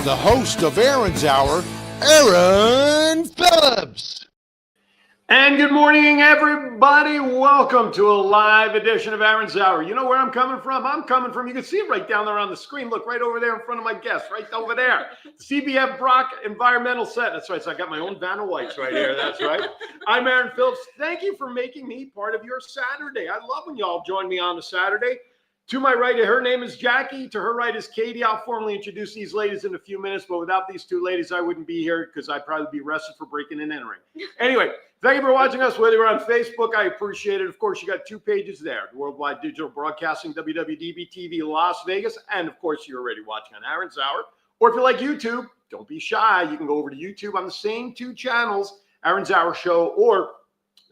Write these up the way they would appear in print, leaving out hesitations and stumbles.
the host of Aaron's Hour, Aaron Phillips. And good morning, everybody. Welcome to a live edition of Aaron's Hour. You know where I'm coming from? I'm coming from, you can see it right down there on the screen. Look, right over there in front of my guest, right over there. CBF Brock Environmental Set. That's right. So I got my own Vanna Whites right here. That's right. I'm Aaron Phillips. Thank you for making me part of your Saturday. I love when y'all join me on a Saturday. To my right, her name is Jackie. To her right is Katie. I'll formally introduce these ladies in a few minutes, but without these two ladies, I wouldn't be here because I'd probably be arrested for breaking and entering. Anyway, thank you for watching us, whether you're on Facebook. I appreciate it. Of course, you got two pages there, Worldwide Digital Broadcasting, WWDB-TV Las Vegas, and of course, you're already watching on Aaron's Hour. Or if you like YouTube, don't be shy. You can go over to YouTube on the same two channels, Aaron's Hour Show or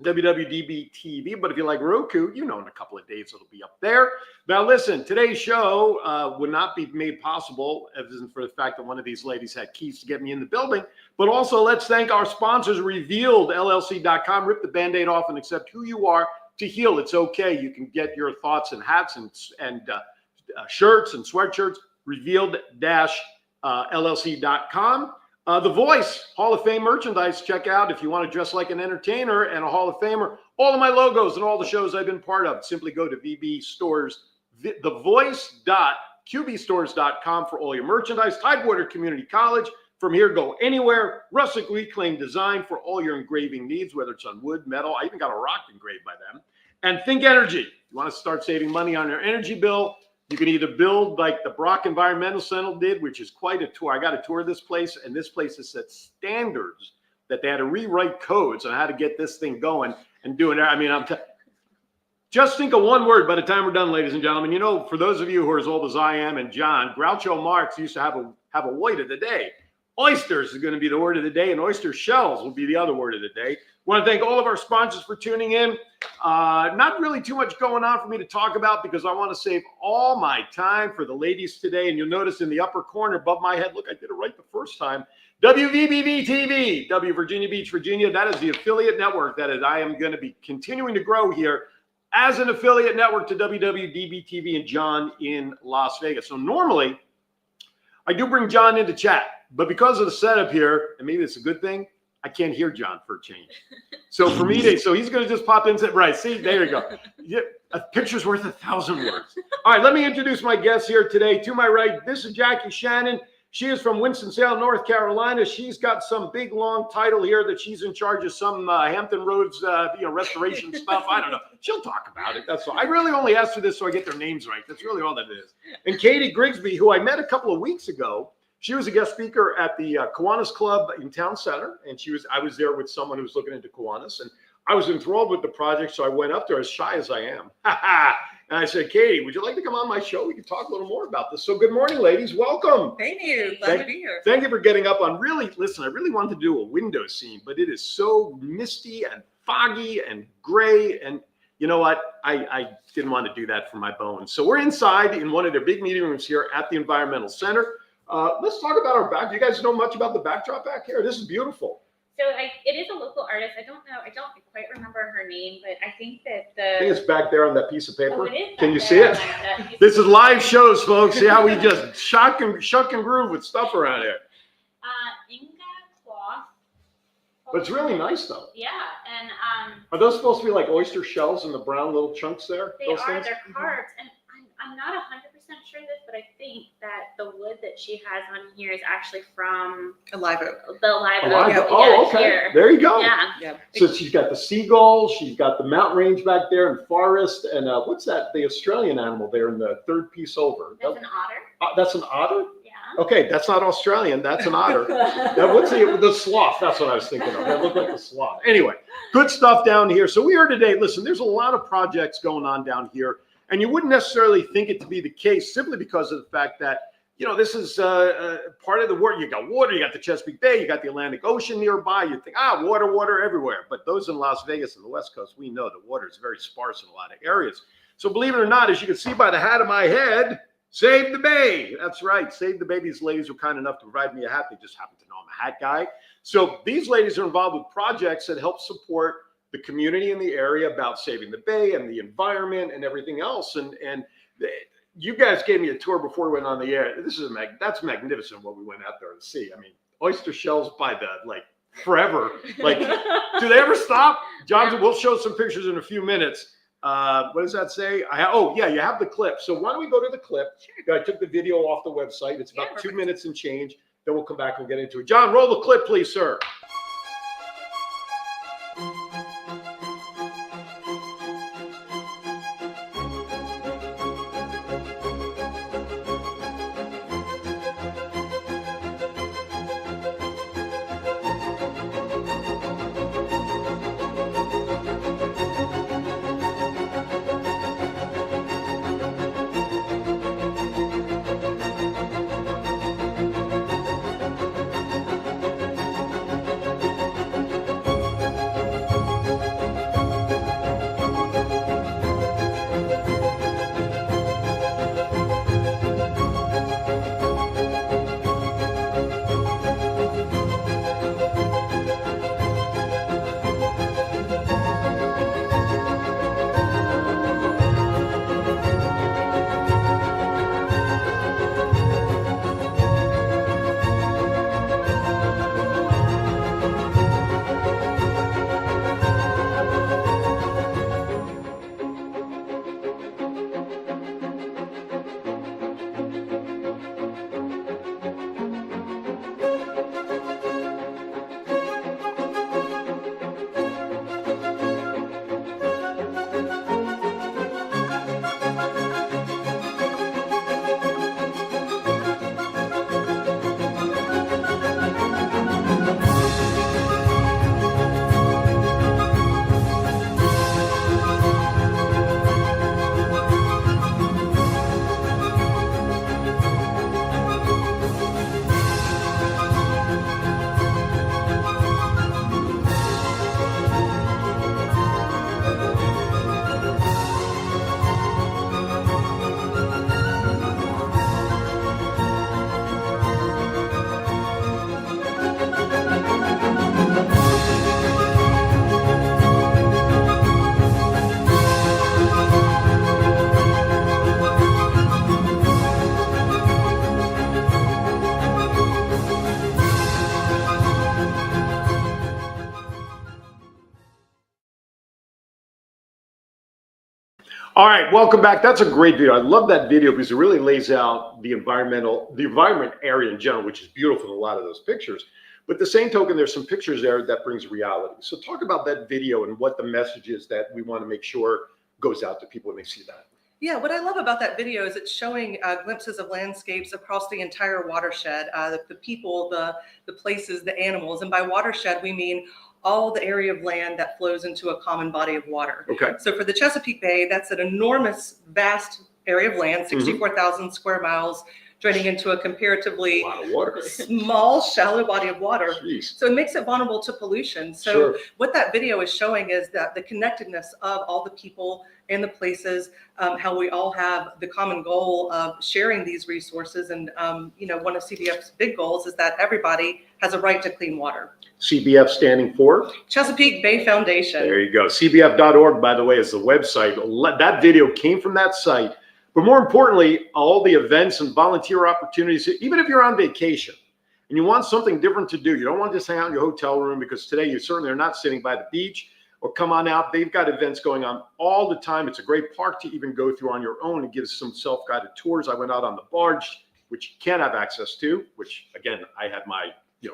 WWDB TV. But if you like Roku, you know in a couple of days it'll be up there. Now listen, today's show would not be made possible if it isn't for the fact that one of these ladies had keys to get me in the building. But also let's thank our sponsors, RevealedLLC.com. Rip the Band-Aid off and accept who you are to heal. It's okay. You can get your thoughts and hats and shirts and sweatshirts, Revealed-LLC.com. The Voice, Hall of Fame merchandise, check out if you want to dress like an entertainer and a Hall of Famer. All of my logos and all the shows I've been part of, simply go to VB Stores, thevoice.qbstores.com for all your merchandise. Tidewater Community College, from here, go anywhere. Rustic Reclaimed Design for all your engraving needs, whether it's on wood, metal. I even got a rock engraved by them. And Think Energy. You want to start saving money on your energy bill? You can either build like the Brock Environmental Center did, which is quite a tour. I got to tour this place, and this place has set standards that they had to rewrite codes on how to get this thing going and doing it. I mean, just think of one word by the time we're done, ladies and gentlemen. You know, for those of you who are as old as I am and John, Groucho Marx used to have a word of the day. Oysters is going to be the word of the day, and oyster shells will be the other word of the day. I want to thank all of our sponsors for tuning in. Not really too much going on for me to talk about because I want to save all my time for the ladies today. And you'll notice in the upper corner above my head, look, I did it right the first time. WVBV-TV, W Virginia Beach, Virginia. That is the affiliate network that I am going to be continuing to grow here as an affiliate network to WWDB-TV and John in Las Vegas. So normally, I do bring John into chat. But because of the setup here, and maybe it's a good thing, I can't hear John for a change. So for me, so he's going to just pop in and say, right, see, there you go. Yeah, a picture's worth 1,000 words. All right, let me introduce my guests here today. To my right, this is Jackie Shannon. She is from Winston-Salem, North Carolina. She's got some big, long title here that she's in charge of some Hampton Roads, restoration stuff. I don't know. She'll talk about it. That's all. I really only asked for this so I get their names right. That's really all that is. And Katie Grigsby, who I met a couple of weeks ago. She was a guest speaker at the Kiwanis Club in Town Center, and I was there with someone who was looking into Kiwanis, and I was enthralled with the project, so I went up there as shy as I am. And I said, Katie, would you like to come on my show? We can talk a little more about this. So good morning, ladies. Welcome. Thank you. Glad to be here. Thank you for getting up on listen, I really wanted to do a window scene, but it is so misty and foggy and gray, and you know what? I didn't want to do that for my bones. So we're inside in one of their big meeting rooms here at the Environmental Center. Let's talk about our back. Do you guys know much about the backdrop back here? This is beautiful. So it is a local artist. I don't quite remember her name, but I think that I think it's back there on that piece of paper. Oh, it is. Can you see it? This is live shows, folks. See how we just shuck and groove with stuff around here. Inga cloth. But it's really nice though. Yeah, and are those supposed to be like oyster shells in the brown little chunks there? They those are. things? They're carved, and I'm not 100% sure this, but I think that the wood that she has on here is actually from A live oak. the live oak. Live Yeah, oak. Oh, okay. here. There you go. Yeah. So she's got the seagull, she's got the mountain range back there and forest, and what's that? The Australian animal there in the third piece over. That's an otter. That's an otter? Yeah. Okay, that's not Australian. That's an otter. What's the sloth? That's what I was thinking of. That looked like the sloth. Anyway, good stuff down here. So we are today. Listen, there's a lot of projects going on down here. And you wouldn't necessarily think it to be the case simply because of the fact that, this is part of the world. You got water, you got the Chesapeake Bay, you got the Atlantic Ocean nearby. You think, water everywhere. But those in Las Vegas and the West Coast, we know the water is very sparse in a lot of areas. So believe it or not, as you can see by the hat on my head, Save the Bay. That's right. Save the Bay. These ladies were kind enough to provide me a hat. They just happen to know I'm a hat guy. So these ladies are involved with projects that help support the community in the area about saving the bay and the environment and everything else. And you guys gave me a tour before we went on the air. This is that's magnificent what we went out there to see. I mean, oyster shells by the forever. Like, do they ever stop? Johnson, we'll show some pictures in a few minutes. What does that say? Oh yeah, you have the clip. So why don't we go to the clip? Sure. I took the video off the website. It's about 2 minutes and change. Then we'll come back and get into it. John, roll the clip, please, sir. All right, welcome back. That's a great video. I love that video because it really lays out the environment area in general, which is beautiful in a lot of those pictures. But the same token, there's some pictures there that brings reality. So talk about that video and what the message is that we want to make sure goes out to people when they see that. Yeah, what I love about that video is it's showing glimpses of landscapes across the entire watershed, the people, the places, the animals. And by watershed, we mean all the area of land that flows into a common body of water. Okay. So for the Chesapeake Bay, that's an enormous, vast area of land, 64,000 square miles, draining into a comparatively small, shallow body of water. Jeez. So it makes it vulnerable to pollution. So what that video is showing is that the connectedness of all the people and the places, how we all have the common goal of sharing these resources. And, one of CBF's big goals is that everybody has a right to clean water. CBF standing for? Chesapeake Bay Foundation. There you go. CBF.org, by the way, is the website. That video came from that site. But more importantly, all the events and volunteer opportunities, even if you're on vacation and you want something different to do, you don't want to just hang out in your hotel room because today you certainly are not sitting by the beach, or come on out. They've got events going on all the time. It's a great park to even go through on your own. It gives some self-guided tours. I went out on the barge, which you can't have access to, which again, I had my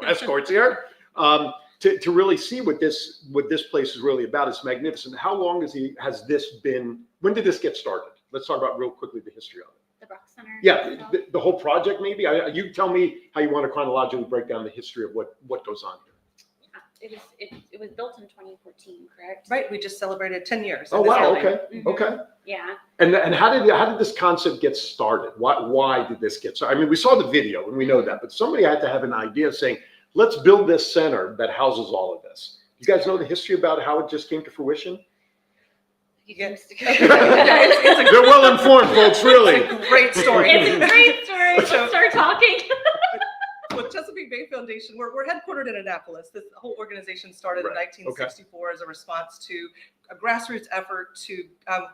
escorts here, to really see what this place is really about. It's magnificent. How long has this been? When did this get started? Let's talk about real quickly the history of it. The Brock Center. Yeah, the whole project maybe. You tell me how you want to chronologically break down the history of what goes on here. It was built in 2014, correct? Right, we just celebrated 10 years. Oh wow, okay, Mhm. okay. Yeah. And how did this concept get started? Why did this get started? I mean, we saw the video and we know that, but somebody had to have an idea saying, let's build this center that houses all of this. You guys know the history about how it just came to fruition? Yes. They're well informed, folks, really. It's a great story. It's a great story. Let's start talking. With Chesapeake Bay Foundation, we're headquartered in Annapolis. This whole organization started in 1964 as a response to a grassroots effort to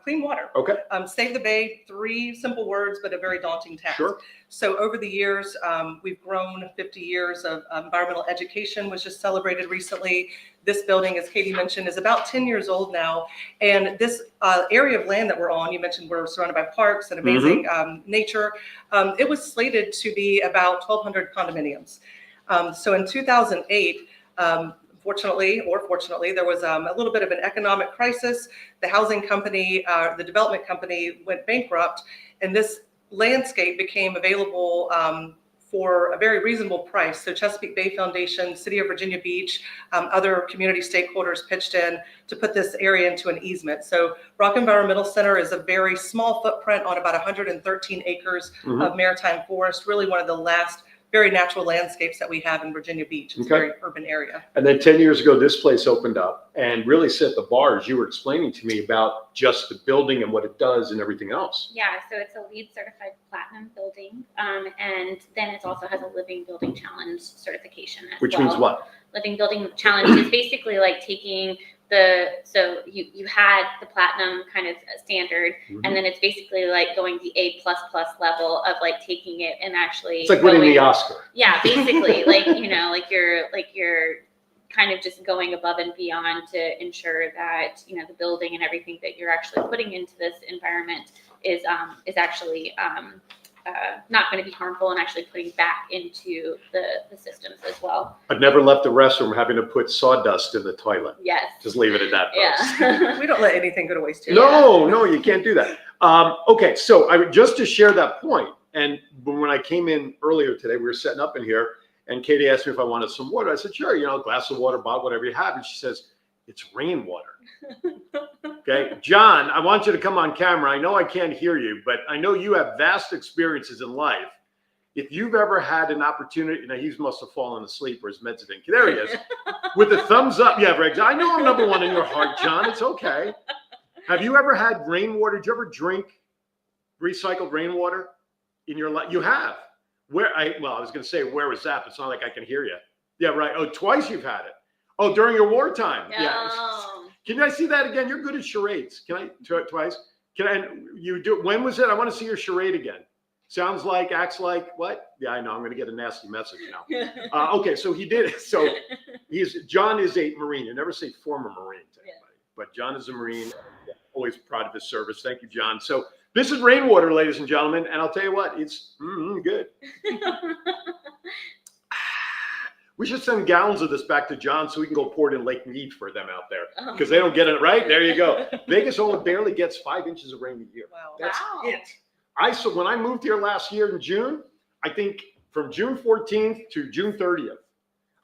clean water. Okay. Save the Bay, 3 simple words, but a very daunting task. Sure. So over the years, we've grown. 50 years of environmental education was just celebrated recently. This building, as Katie mentioned, is about 10 years old now. And this area of land that we're on, you mentioned we're surrounded by parks and amazing nature. It was slated to be about 1,200 condominiums. So in 2008, fortunately or fortunately, there was a little bit of an economic crisis. The housing company, the development company went bankrupt, and this landscape became available for a very reasonable price. So Chesapeake Bay Foundation, City of Virginia Beach, other community stakeholders pitched in to put this area into an easement. So Rock Environmental Center is a very small footprint on about 113 acres of maritime forest, really one of the last very natural landscapes that we have in Virginia Beach. It's a very urban area. And then 10 years ago, this place opened up and really set the bar, as you were explaining to me, about just the building and what it does and everything else. Yeah, so it's a LEED certified platinum building, and then it also has a Living Building Challenge certification as Which well. means what? Living Building Challenge is basically like taking so you had the platinum kind of standard, and then it's basically like going the A++ level of like taking it and actually. It's like winning the Oscar. Yeah, basically, like you're kind of just going above and beyond to ensure that the building and everything that you're actually putting into this environment is actually not going to be harmful and actually putting back into the systems as well. I've never left the restroom having to put sawdust in the toilet. Yes. Just leave it at that. Yeah. We don't let anything go to waste here. No, you can't do that. Okay, so just to share that point, and when I came in earlier today, we were setting up in here, and Katie asked me if I wanted some water. I said, sure, a glass of water, bottle, whatever you have. And she says, it's rainwater. Okay, John, I want you to come on camera. I know I can't hear you, but I know you have vast experiences in life. If you've ever had an opportunity, he must have fallen asleep or his meds didn't. There he is, with a thumbs up. Yeah, Riggs, I know I'm number one in your heart, John. It's okay. Have you ever had rainwater? Did you ever drink recycled rainwater in your life? You have. I was going to say, where was that? It's not like I can hear you. Yeah, right. Oh, twice you've had it. Oh, during your wartime. No. Yeah. Can I see that again? You're good at charades. Can I twice? You do? When was it? I want to see your charade again. Sounds like, acts like, what? Yeah, I know. I'm going to get a nasty message now. Okay, so he did it. So John is a Marine. You never say former Marine to anybody, but John is a Marine. Always proud of his service. Thank you, John. So this is rainwater, ladies and gentlemen, and I'll tell you what, it's good. We should send gallons of this back to John so we can go pour it in Lake Mead for them out there, because they don't get it right. There you go. Vegas only barely gets 5 inches of rain a year. Wow. That's it. When I moved here last year in June, I think from June 14th to June 30th,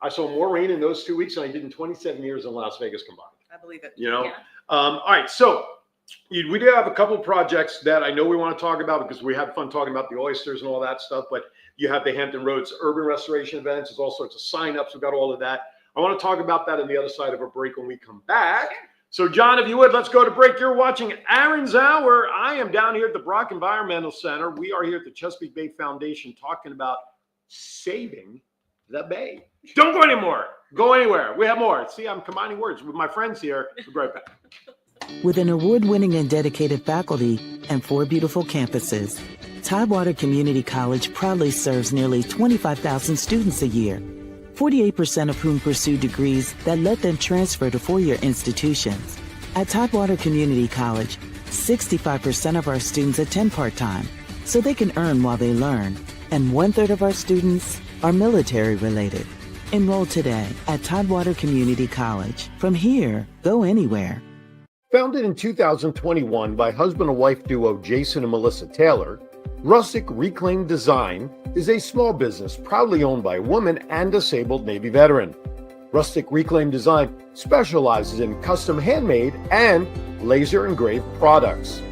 I saw more rain in those 2 weeks than I did in 27 years in Las Vegas combined. I believe it. Yeah. All right. So we do have a couple projects that I know we want to talk about, because we had fun talking about the oysters and all that stuff, but you have the Hampton Roads urban restoration events. There's all sorts of signups. We've got all of that. I want to talk about that on the other side of a break when we come back. So John, if you would, let's go to break. You're watching Aaron's Hour. I am down here at the Brock Environmental Center. We are here at the Chesapeake Bay Foundation talking about saving the Bay. Don't go anymore. Go anywhere. We have more. See, I'm combining words with my friends here. We'll be right back. With an award-winning and dedicated faculty and 4 beautiful campuses, Tidewater Community College proudly serves nearly 25,000 students a year, 48% of whom pursue degrees that let them transfer to 4-year institutions. At Tidewater Community College, 65% of our students attend part-time, so they can earn while they learn, and 1/3 of our students are military-related. Enroll today at Tidewater Community College. From here, go anywhere. Founded in 2021 by husband and wife duo Jason and Melissa Taylor, Rustic Reclaimed Design is a small business proudly owned by a woman and disabled Navy veteran. Rustic Reclaimed Design specializes in custom handmade and laser engraved products.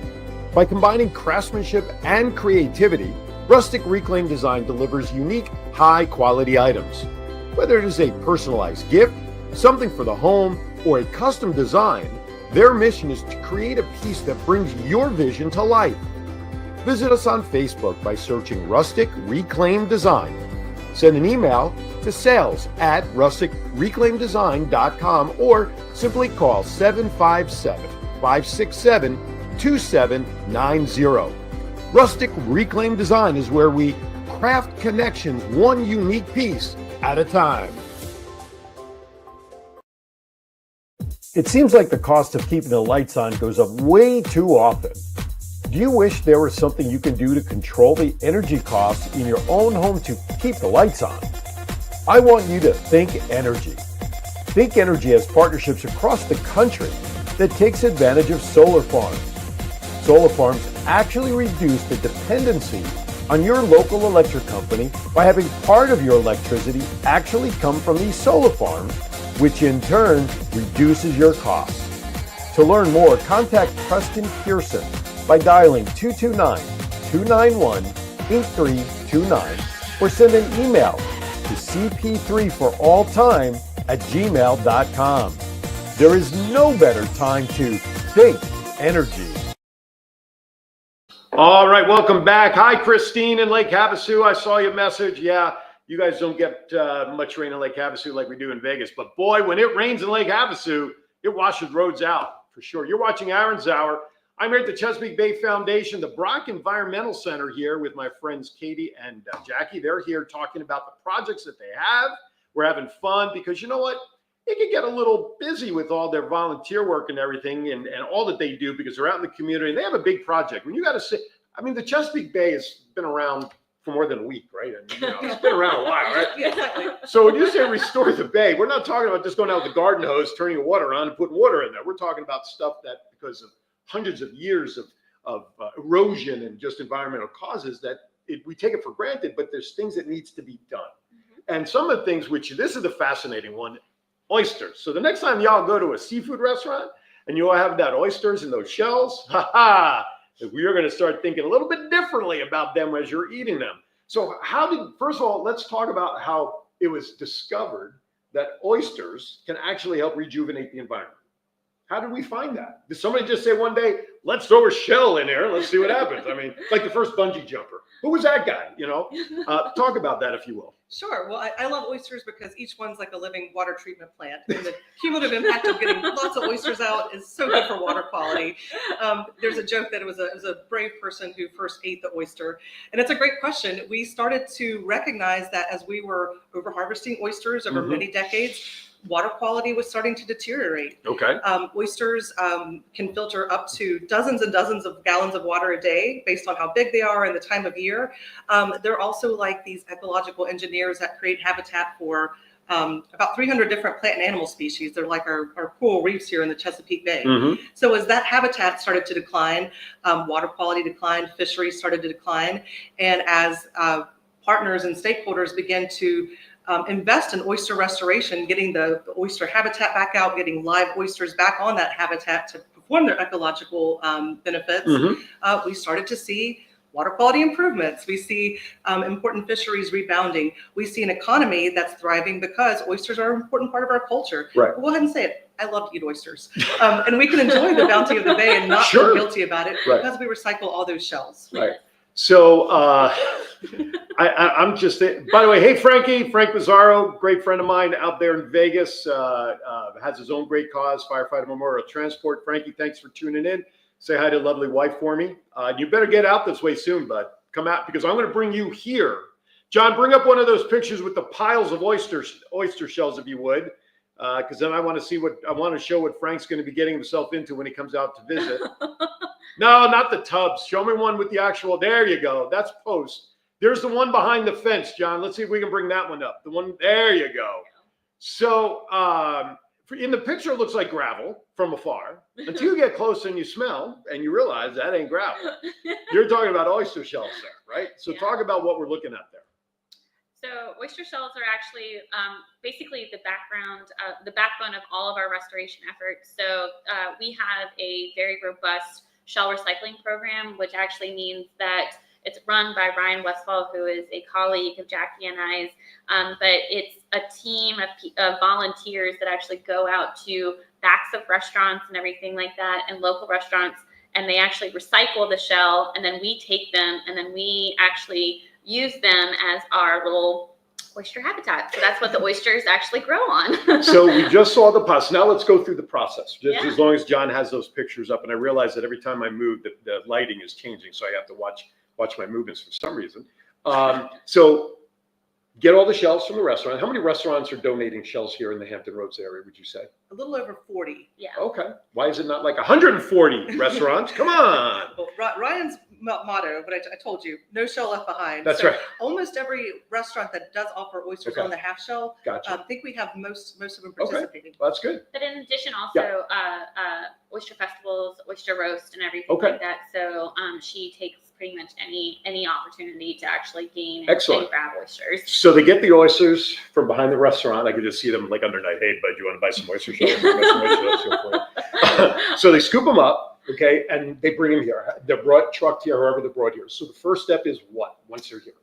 By combining craftsmanship and creativity, Rustic Reclaimed Design delivers unique, high-quality items. Whether it is a personalized gift, something for the home, or a custom design, their mission is to create a piece that brings your vision to life. Visit us on Facebook by searching Rustic Reclaimed Design. Send an email to sales@rusticreclaimdesign.com or simply call 757-567-2790. Rustic Reclaim Design is where we craft connections one unique piece at a time. It seems like the cost of keeping the lights on goes up way too often. Do you wish there was something you can do to control the energy costs in your own home to keep the lights on? I want you to Think Energy. Think Energy has partnerships across the country that takes advantage of solar farms. Solar farms actually reduce the dependency on your local electric company by having part of your electricity actually come from these solar farms, which in turn reduces your costs. To learn more, contact Preston Pearson by dialing 229-291-8329 or send an email to cp3foralltime@gmail.com. There is no better time to think energy. All right, welcome back. Hi, Christine in Lake Havasu. I saw your message. Yeah, you guys don't get much rain in Lake Havasu like we do in Vegas. But boy, when it rains in Lake Havasu, it washes roads out for sure. You're watching Aaron's Hour. I'm here at the Chesapeake Bay Foundation, the Brock Environmental Center here with my friends Katie and Jackie. They're here talking about the projects that they have. We're having fun because you know what? It can get a little busy with all their volunteer work and everything and all that they do because they're out in the community. And they have a big project. When you got to say, I mean, the Chesapeake Bay has been around for more than a week, right? I mean, it's been around a while, right? Yeah, exactly. So when you say restore the bay, we're not talking about just going out with the garden hose, turning the water on and putting water in there. We're talking about stuff that because of hundreds of years of erosion and just environmental causes that we take it for granted, but there's things that needs to be done. Mm-hmm. And some of the things this is the fascinating one, oysters. So the next time y'all go to a seafood restaurant and you all have that oysters in those shells, we are going to start thinking a little bit differently about them as you're eating them. So first of all, let's talk about how it was discovered that oysters can actually help rejuvenate the environment. How did we find that? Did somebody just say one day, let's throw a shell in there and let's see what happens? I mean, like the first bungee jumper. Who was that guy? Talk about that if you will. Sure. Well, I love oysters because each one's like a living water treatment plant. And the cumulative impact of getting lots of oysters out is so good for water quality. There's a joke that it was a brave person who first ate the oyster. And it's a great question. We started to recognize that as we were over-harvesting oysters over many decades, water quality was starting to deteriorate. Okay. Oysters can filter up to dozens and dozens of gallons of water a day based on how big they are and the time of year. They're also like these ecological engineers that create habitat for about 300 different plant and animal species. They're like our coral reefs here in the Chesapeake Bay. Mm-hmm. So as that habitat started to decline, water quality declined, fisheries started to decline. And as partners and stakeholders began to invest in oyster restoration, getting the oyster habitat back out, getting live oysters back on that habitat to perform their ecological benefits, we started to see water quality improvements. We see important fisheries rebounding. We see an economy that's thriving because oysters are an important part of our culture. Right. We'll go ahead and say it. I love to eat oysters. And we can enjoy the bounty of the bay and not feel guilty about it because we recycle all those shells. Right. So I'm just, by the way, hey, Frank Mazzaro, great friend of mine out there in Vegas, has his own great cause, Firefighter Memorial Transport. Frankie, thanks for tuning in. Say hi to lovely wife for me. You better get out this way soon, bud. Come out because I'm going to bring you here. John, bring up one of those pictures with the piles of oyster shells, if you would, because then I want to show what Frank's going to be getting himself into when he comes out to visit. No, not the tubs. Show me one with the actual. There you go. That's post. There's the one behind the fence, John. Let's see if we can bring that one up. The one. There you go. So in the picture, it looks like gravel from afar until you get close and you smell and you realize that ain't gravel. You're talking about oyster shells there, right? So talk about what we're looking at there. So oyster shells are actually basically the backbone of all of our restoration efforts. So we have a very robust shell recycling program, which actually means that it's run by Ryan Westfall, who is a colleague of Jackie and I's, but it's a team of volunteers that actually go out to backs of restaurants and everything like that, and local restaurants, and they actually recycle the shell, and then we take them, and then we actually use them as our little oyster habitat. So that's what the oysters actually grow on. So we just saw the pus. Now let's go through the process. Just Yeah. as long as John has those pictures up, and I realize that every time I move, the lighting is changing, so I have to watch my movements for some reason. So get all the shells from the restaurant. How many restaurants are donating shells here in the Hampton Roads area, would you say? A little over 40. Yeah. Okay. Why is it not like 140 restaurants? Come on. Well, Ryan's motto, but I told you, no shell left behind. That's So right. Almost every restaurant that does offer oysters Okay. on the half shell, Gotcha. I think we have most of them Okay. participating. Well, that's good. But in addition, also oyster festivals, oyster roast, and everything Okay. like that. So she takes pretty much any opportunity to actually gain Excellent. and grab oysters. So they get the oysters from behind the restaurant. I could just see them like under night. Hey, bud, you want to buy some oyster shells? I'll buy some oyster shells here for you. So they scoop them up, okay, and they bring them here. They're brought trucked here, however they're brought here. So the first step is what once they're here?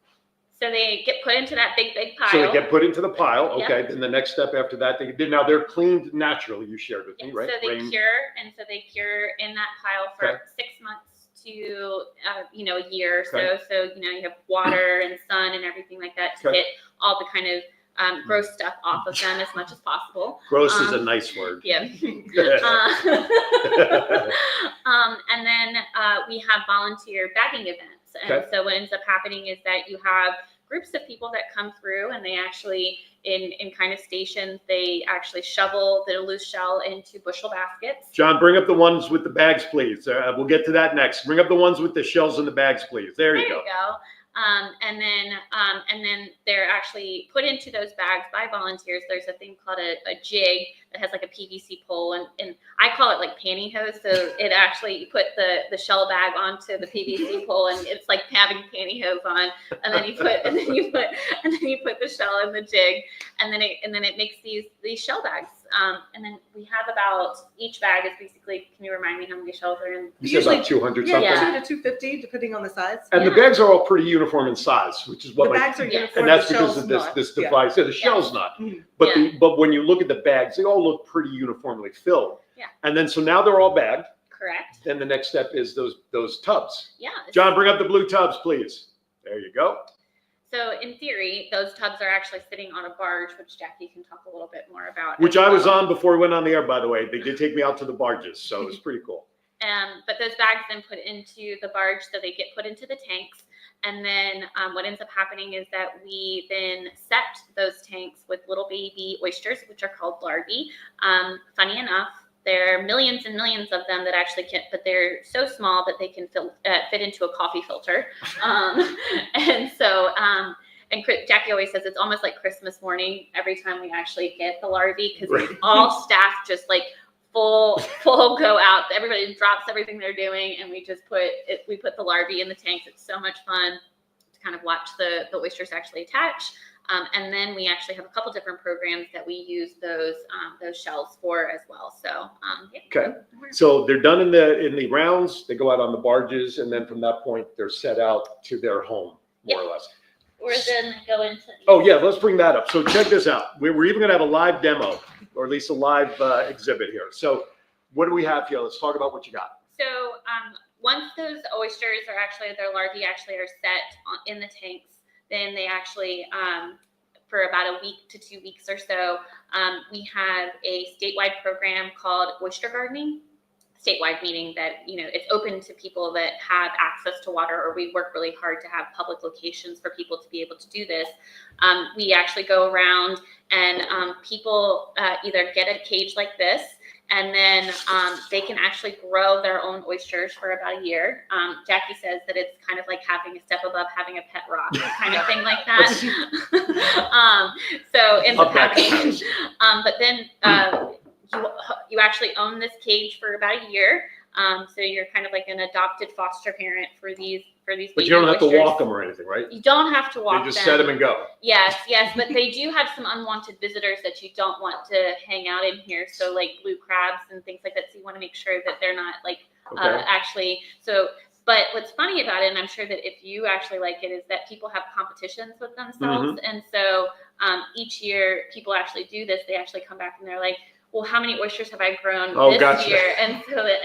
So they get put into that big pile. So they get put into the pile, Yep. okay. Then the next step after that, now they're cleaned naturally. You shared with me, Yeah, right? So they Rain- cure, and so they cure in that pile for Okay. 6 months to a year or Okay. so. So you have water and sun and everything like that to Okay. get all the kind of gross stuff off of them as much as possible. Gross is a nice word. Yeah. And then we have volunteer bagging events. And Okay. so what ends up happening is that you have groups of people that come through, and they actually, in kind of stations, they actually shovel the loose shell into bushel baskets. John, bring up the ones with the bags, please. We'll get to that next. Bring up the ones with the shells in the bags, please. There you go. And then they're actually put into those bags by volunteers. There's a thing called a jig that has like a PVC pole, and I call it like pantyhose. So it actually, you put the shell bag onto the PVC pole, and it's like having pantyhose on. And then you put the shell in the jig, and then it makes these shell bags. And then we have about, each bag is basically, can you remind me how many shells are in? You said about 200 Yeah, something. Yeah. 2 to 250, depending on the size. And the Yeah. bags are all pretty uniform in size, which is what The my, bags are Yeah. uniform. and that's the because shell's of this not. this Yeah. device. Yeah, the shell's not. Mhm. But Yeah. but when you look at the bags, they all look pretty uniformly filled. Yeah. And then so now they're all bagged. Correct. Then the next step is those tubs. Yeah. John, bring up the blue tubs, please. There you go. So in theory, those tubs are actually sitting on a barge, which Jackie can talk a little bit more about. Which as I was well. on before we went on the air, by the way. They did take me out to the barges, so it was pretty cool. But those bags then put into the barge, so they get put into the tanks. And then what ends up happening is that we then set those tanks with little baby oysters, which are called larvae. Funny enough, there are millions and millions of them that actually can, but they're so small that they can fit into a coffee filter. And so, Jackie always says it's almost like Christmas morning every time we actually get the larvae, because Right. all staff just like full go out. Everybody drops everything they're doing, and we just put the larvae in the tanks. It's so much fun to kind of watch the oysters actually attach. And then we actually have a couple different programs that we use those shells for as well. So yeah. Okay. So they're done in the rounds, they go out on the barges, and then from that point, they're set out to their home, more or less. Or then go into. Oh, yeah, let's bring that up. So check this out. We're even going to have a live demo, or at least a live exhibit here. So what do we have here? Let's talk about what you got. So once those oysters are actually, their larvae actually are set in the tanks, then they actually, for about a week to 2 weeks or so, we have a statewide program called Oyster Gardening. Statewide meaning that, it's open to people that have access to water, or we work really hard to have public locations for people to be able to do this. We actually go around and people either get a cage like this, and then they can actually grow their own oysters for about a year. Jackie says that it's kind of like having a step above having a pet rock, kind of thing like that. So ends up happening. But then you actually own this cage for about a year. So you're kind of like an adopted foster parent for these But baby you don't have to oysters. walk them or anything, right? You don't have to walk You just them. set them and go. Yes, but they do have some unwanted visitors that you don't want to hang out in here. So like blue crabs and things like that. So you want to make sure that they're not like Okay. actually. So, but what's funny about it, and I'm sure that if you actually like it, is that people have competitions with themselves. And so each year people actually do this. They actually come back and they're like, well, how many oysters have I grown this gotcha. year? And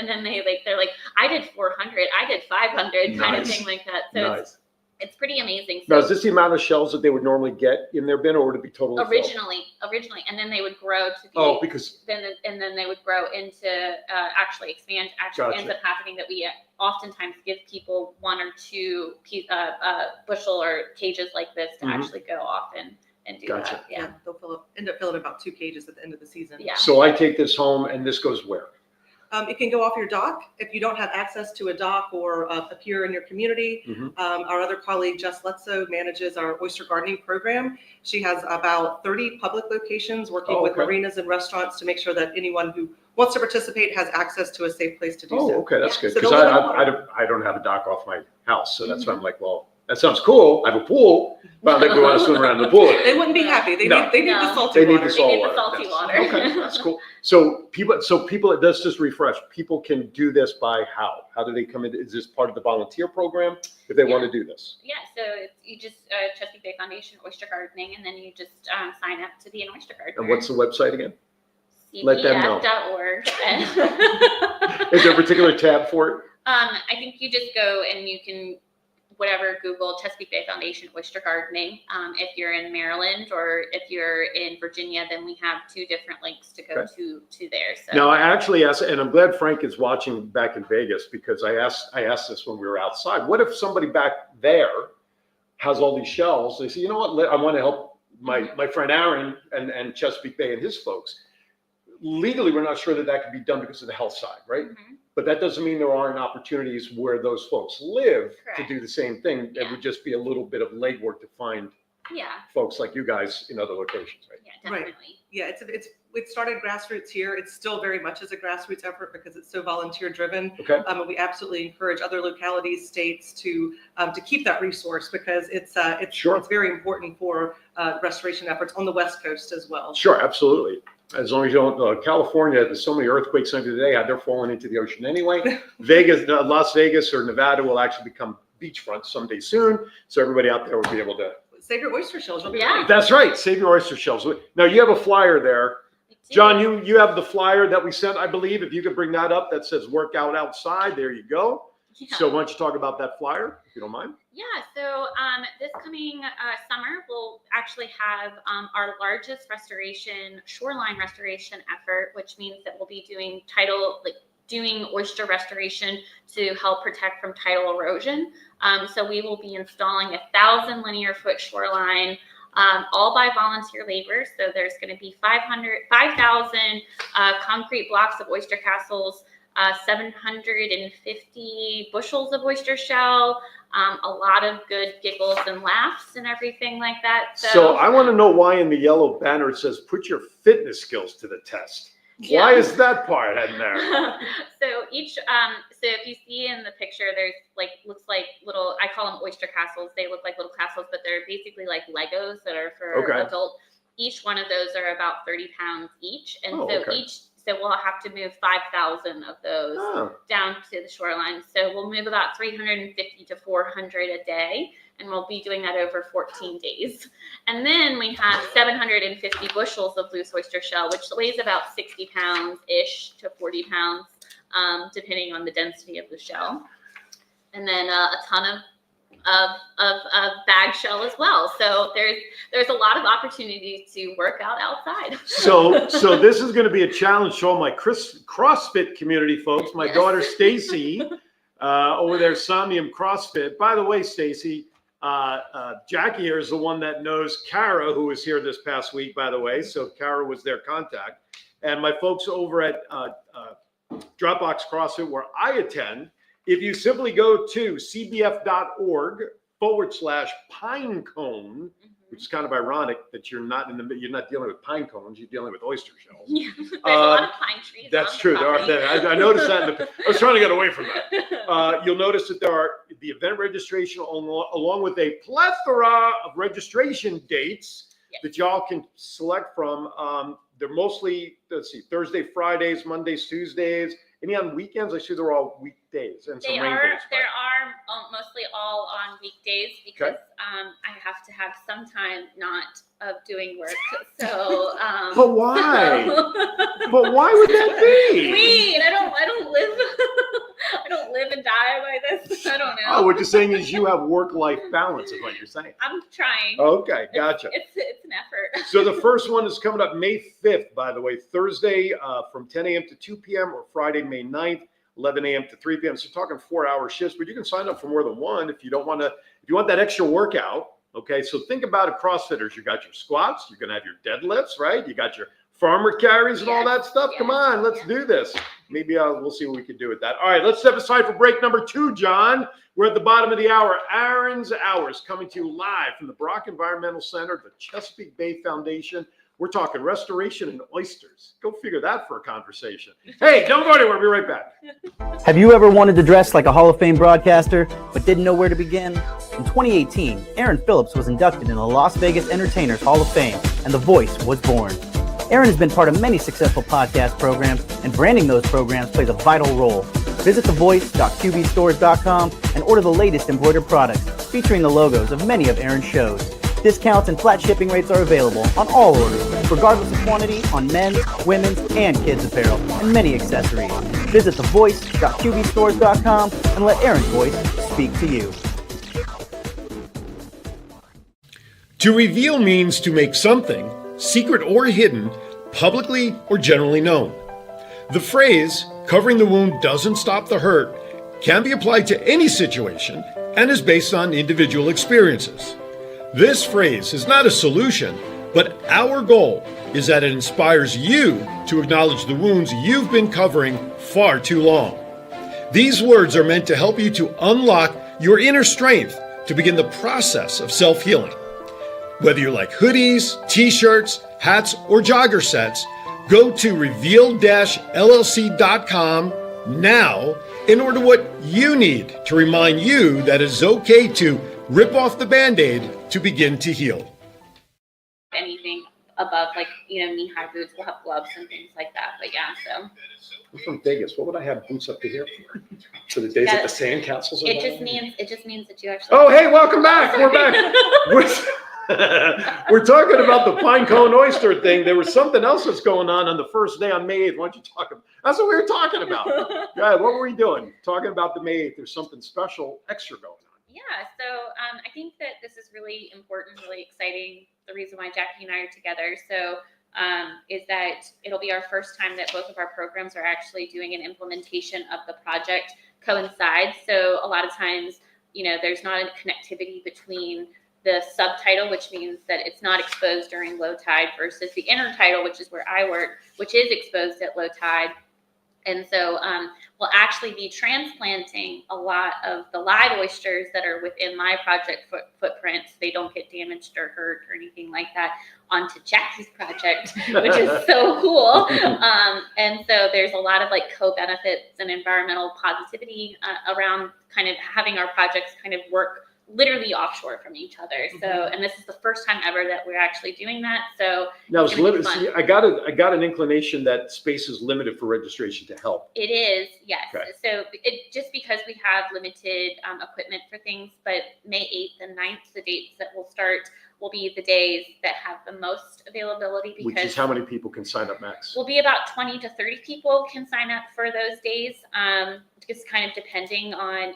then they're like, I did 400, I did 500, kind of Nice. thing like that. So Nice. It's pretty amazing. Now, So is this the amount of shells that they would normally get in their bin, or would it be totally filled? originally, and then they would grow to be. Oh, because then they would grow into actually expand. Actually, Gotcha. ends up happening that we oftentimes give people 1 or 2 bushel or cages like this to Mhm. actually go off and do Gotcha. that. Yeah. They'll end up filling about 2 cages at the end of the season. Yeah. so I take this home, and this goes where? It can go off your dock. If you don't have access to a dock or a pier in your community, Mhm. our other colleague, Jess Letzo, manages our oyster gardening program. She has about 30 public locations working Oh, with okay. marinas and restaurants to make sure that anyone who wants to participate has access to a safe place to do Oh, so. okay, that's Yeah. good. So Because they'll live in water. I don't have a dock off my house, so that's why I'm like, well, that sounds cool. I have a pool, but I think we want to swim around the pool. They wouldn't be happy. They No. need the No. salty They need water. the salt They need the water. salty Yes. water. Okay, that's cool. So people, let's just refresh. People can do this by how? How do they come in? Is this part of the volunteer program if they want to do this? Yeah, so you just Chesapeake Bay Foundation Oyster Gardening, and then you just sign up to be an oyster gardener. And what's the website again? Let them know. CBF.org. Is there a particular tab for it? I think you just go and you can whatever Google Chesapeake Bay Foundation Oyster Gardening. If you're in Maryland or if you're in Virginia, then we have 2 different links to go Okay. to there. So Now, I actually asked, and I'm glad Frank is watching back in Vegas because I asked this when we were outside. What if somebody back there has all these shells? They say, you know what, I want to help my friend Aaron and Chesapeake Bay and his folks. Legally, we're not sure that can be done because of the health side, right? Mhm. But that doesn't mean there aren't opportunities where those folks live to Correct. do the same thing. It Yeah. would just be a little bit of legwork to find yeah, folks like you guys in other locations, right? yeah, Right. definitely. Yeah, it started grassroots here. It's still very much as a grassroots effort because it's so volunteer driven. Okay. And we absolutely encourage other localities, states to keep that resource because it's Sure. it's very important for restoration efforts on the West Coast as well. Sure, absolutely. As long as you don't, California, there's so many earthquakes under today, they're falling into the ocean anyway. Vegas, Las Vegas or Nevada will actually become beachfront someday soon. So everybody out there will be able to. Save your oyster shells. You'll be Yeah. fine. That's right. Save your oyster shells. Now you have a flyer there. I do. John, you have the flyer that we sent, I believe. If you could bring that up, that says workout outside. There you go. Yeah. So why don't you talk about that flyer, if you don't mind? Yeah, so this coming summer, we'll actually have our largest shoreline restoration effort, which means that we'll be doing doing oyster restoration to help protect from tidal erosion. So we will be installing 1,000 linear foot shoreline, all by volunteer labor. So there's going to be 5,000 concrete blocks of oyster castles, 750 bushels of oyster shell, a lot of good giggles and laughs and everything like that. So I want to know why in the yellow banner it says put your fitness skills to the test. Yeah. Why is that part in there? So so if you see in the picture, there's looks like little, I call them oyster castles. They look like little castles, but they're basically like Legos that are for Okay. adult. Each one of those are about 30 pounds each. And Oh, so okay. so we'll have to move 5,000 of those Oh, down to the shoreline. So we'll move about 350 to 400 a day, and we'll be doing that over 14 days. And then we have 750 bushels of loose oyster shell, which weighs about 60 pounds-ish to 40 pounds, depending on the density of the shell. And then a ton of bag shell as well. So there's a lot of opportunity to work out outside. so this is going to be a challenge to all my CrossFit community folks. My Yes. daughter Stacy over there, Somnium CrossFit. By the way, Stacy, Jackie here is the one that knows Kara, who was here this past week, by the way. So Kara was their contact. And my folks over at Dropbox CrossFit, where I attend, if you simply go to cbf.org/pinecone, which is kind of ironic that you're not dealing with pine cones, you're dealing with oyster shells. Yeah, there's a lot of pine trees. That's on the true. There are. property. I noticed that. I was trying to get away from that. You'll notice that there are the event registration along with a plethora of registration dates Yes. that y'all can select from. They're mostly, let's see, Thursday, Fridays, Mondays, Tuesdays. Any on weekends? I see they're all weekdays and some rain days. but- There are mostly all on weekdays because I have to have some time not of doing work. So, But why? so- But why would that be? Weed. I don't live. I don't live and die by this. I don't Oh, what you're saying is you have work-life balance, is what you're saying. I'm trying. Okay, gotcha. It's an effort. So the first one is coming up May 5th, by the way, Thursday from 10 a.m. to 2 p.m. or Friday, May 9th, 11 a.m. to 3 p.m. So you're talking 4-hour shifts, but you can sign up for more than one if you don't want to. If you want that extra workout, okay? So think about it, CrossFitters. You got your squats, you're going to have your deadlifts, right? You got your farmer carries and all that stuff. Come on, let's do this. Maybe we'll see what we can do with that. All right, let's step aside for break number 2, John. We're at the bottom of the hour. Aaron's Hours coming to you live from the Brock Environmental Center, the Chesapeake Bay Foundation. We're talking restoration and oysters. Go figure that for a conversation. Hey, don't go anywhere. We'll be right back. Have you ever wanted to dress like a Hall of Fame broadcaster, but didn't know where to begin? In 2018, Aaron Phillips was inducted in the Las Vegas Entertainers Hall of Fame, and The Voice was born. Aaron has been part of many successful podcast programs, and branding those programs plays a vital role. Visit thevoice.qbstores.com and order the latest embroidered products featuring the logos of many of Aaron's shows. Discounts and flat shipping rates are available on all orders, regardless of quantity, on men's, women's, and kids' apparel, and many accessories. Visit thevoice.qbstores.com and let Aaron's voice speak to you. To reveal means to make something, secret or hidden, publicly or generally known. The phrase, covering the wound doesn't stop the hurt, can be applied to any situation and is based on individual experiences. This phrase is not a solution, but our goal is that it inspires you to acknowledge the wounds you've been covering far too long. These words are meant to help you to unlock your inner strength to begin the process of self-healing. Whether you like hoodies, t-shirts, hats, or jogger sets, go to reveal-llc.com now and order what you need to remind you that it's okay to rip off the Band-Aid to begin to heal. Anything above, like, knee-high boots, we'll have gloves and things like that. But yeah, so. I'm from Vegas. What would I have boots up to here for? For the days at the sandcastles? It just means that you actually. Oh, hey, welcome back. We're back. We're talking about the pine cone oyster thing. There was something else that's going on the first day on May 8th. Why don't you talk about? That's what we were talking about. Yeah, what were we doing? Talking about the May 8th. There's something special, extra going on. Yeah, so I think that this is really important, really exciting. The reason why Jackie and I are together, so is that it'll be our first time that both of our programs are actually doing an implementation of the project coincides. So a lot of times, there's not a connectivity between the subtitle, which means that it's not exposed during low tide, versus the intertidal, which is where I work, which is exposed at low tide. And so we'll actually be transplanting a lot of the live oysters that are within my project footprint, so they don't get damaged or hurt or anything like that, onto Jackie's project, which is so cool. And so there's a lot of co-benefits and environmental positivity around kind of having our projects kind of work literally offshore from each other. So, and this is the first time ever that we're actually doing that. So now it's limited. See, I got an inclination that space is limited for registration to help. It is, yes. Okay. So it just because we have limited equipment for things, but May 8th and 9th, the dates that will start, will be the days that have the most availability. Because which is how many people can sign up max? Will be about 20 to 30 people can sign up for those days. Just kind of depending on,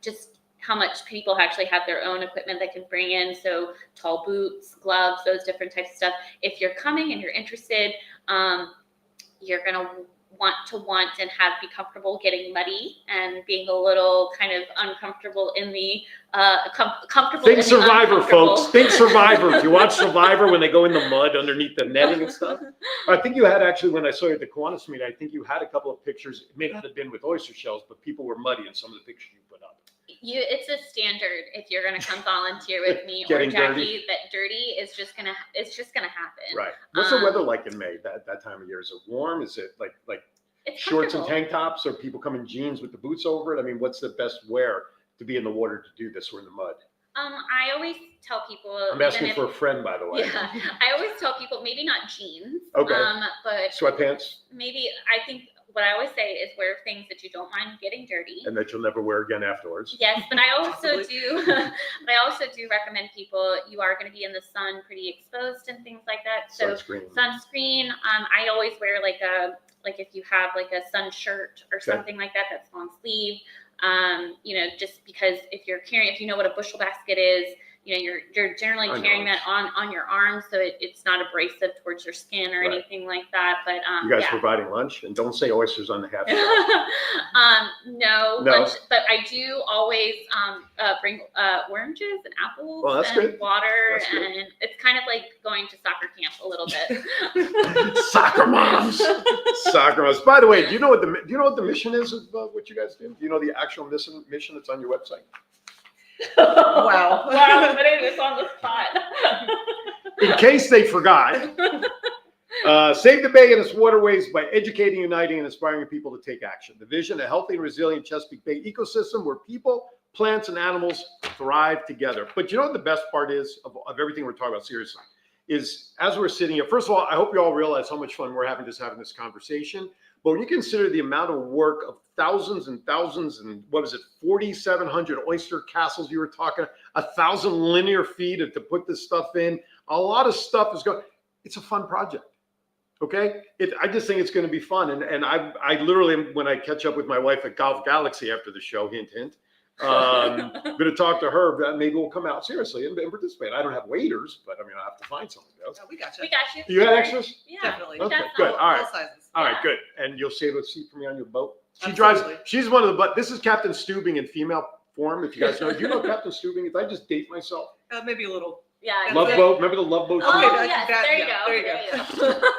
just how much people actually have their own equipment that can bring in. So tall boots, gloves, those different types of stuff. If you're coming and you're interested, you're going to want and be comfortable getting muddy and being a little kind of uncomfortable in the comfortable. Think in the Survivor, uncomfortable. folks. Think Survivor. If you watch Survivor when they go in the mud underneath the netting and stuff. I think you had actually, when I saw you at the Kiwanis meet, I think you had a couple of pictures. It may not have been with oyster shells, but people were muddy in some of the pictures you put up. It's a standard if you're going to come volunteer with me or Getting Jackie. dirty. That dirty is just gonna happen. Right. What's the weather like in May? That time of year, is it warm? Is it like It's shorts and comfortable. tank tops, or people come in jeans with the boots over it? I mean, what's the best wear to be in the water to do this or in the mud? I always tell people. I'm asking for a friend, by the way. Yeah, I always tell people maybe not jeans. Okay. But Sweatpants, maybe I think what I always say is wear things that you don't mind getting dirty. and that you'll never wear again afterwards. Yes, but I also do recommend people, you are going to be in the sun, pretty exposed and things like that. So sunscreen. I always wear like if you have like a sun shirt or something like that, that's long sleeve. Just because if you know what a bushel basket is, you're generally carrying that on your arm, so it's not abrasive towards your skin or Right. anything like that. But You guys providing lunch, and don't say oysters on the half shell. No, No. lunch, but I do always bring oranges and apples Well, that's and good. water, That's good. and it's kind of like going to soccer camp a little bit. Soccer moms. Soccer moms. By the way, do you know what the mission is of what you guys do? Do you know the actual mission that's on your website? Wow. Wow, putting this on the spot. In case they forgot, save the bay and its waterways by educating, uniting, and inspiring people to take action. The vision: a healthy and resilient Chesapeake Bay ecosystem where people, plants, and animals thrive together. But you know what the best part is of everything we're talking about, seriously, is as we're sitting here, first of all, I hope you all realize how much fun we're having just having this conversation. But when you consider the amount of work of thousands and thousands and 4,700 oyster castles you were talking, 1,000 linear feet to put this stuff in, a lot of stuff is going. It's a fun project. Okay, I just think it's going to be fun, and I literally, when I catch up with my wife at Golf Galaxy after the show, hint hint, I'm going to talk to her. That maybe we'll come out seriously and participate. I don't have waiters, but I mean I have to find something else. We got you. We got you. You got extras? Yeah, Definitely. we got Okay, some. good. All right. All sizes. All right, Yeah. good. And you'll save a seat for me on your boat. She Absolutely. drives. She's one of the. But this is Captain Stubing in female form. If you guys know, do you know Captain Stubing? If I just date myself, Maybe a little. Yeah. Love Okay. Boat. Remember the Love Boat? Okay, Oh, series? yes, that- there you yeah, go. there you go.